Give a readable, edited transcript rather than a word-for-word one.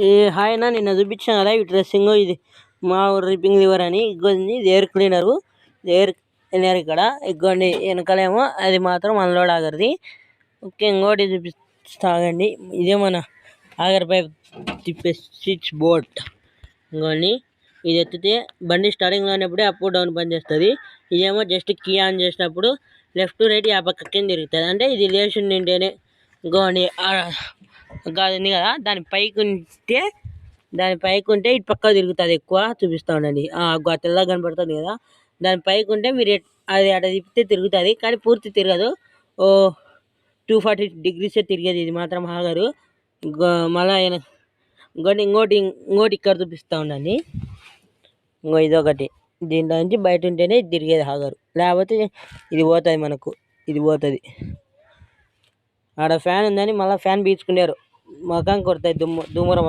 ఈ హాయ్ అన్న, నిన్న చూపించాను కదా ఈ డ్రెస్సింగ్. ఇది మా రిపింగ్ లివర్ అని. ఇగోండి ఇది ఎయిర్ క్లీనరు. ఎయిర్ క్లీనర్ ఇక్కడ ఇగోండి. వెనకాలేమో అది మాత్రం అన్లోడ్ ఆగరిది. ఓకే, ఇంకోటి చూపిస్తాగండి. ఇదే మన ఆగర్ పైప్ తిప్పే స్విచ్ బోర్డ్. ఇంకోండి, ఇది ఎత్తితే బండి స్టార్టింగ్లో ఉన్నప్పుడే అప్ డౌన్ పని చేస్తుంది. ఇదేమో జస్ట్ కీ ఆన్ చేసినప్పుడు లెఫ్ట్ రైట్ ఆ పక్క కింద తిరుగుతుంది. అంటే ఇది లేచి ఉంటేనే. ఇంకోండి ఉంది కదా, దాని పైకి ఉంటే ఇటు పక్క తిరుగుతుంది. ఎక్కువ చూపిస్తూ ఉండండి. తెల్లగా కనపడుతుంది కదా, దాని పైకి ఉంటే మీరు అది అట్లా తిప్పితే తిరుగుతుంది, కానీ పూర్తి తిరగదు. 240 degrees తిరిగేది. ఇది మాత్రం ఆగరు. మళ్ళీ ఇంకోటి ఇక్కడ చూపిస్తూ ఉండండి. ఇదొకటి, దీంట్లో నుంచి బయట ఉంటేనే తిరిగేది ఆగరు, లేకపోతే ఇది పోతుంది. మనకు ఇది పోతుంది. ఆడ ఫ్యాన్ ఉందని మళ్ళీ ఫ్యాన్ పీల్చుకున్నారు, మకాన్ కొడతాయి దుమ్మురం.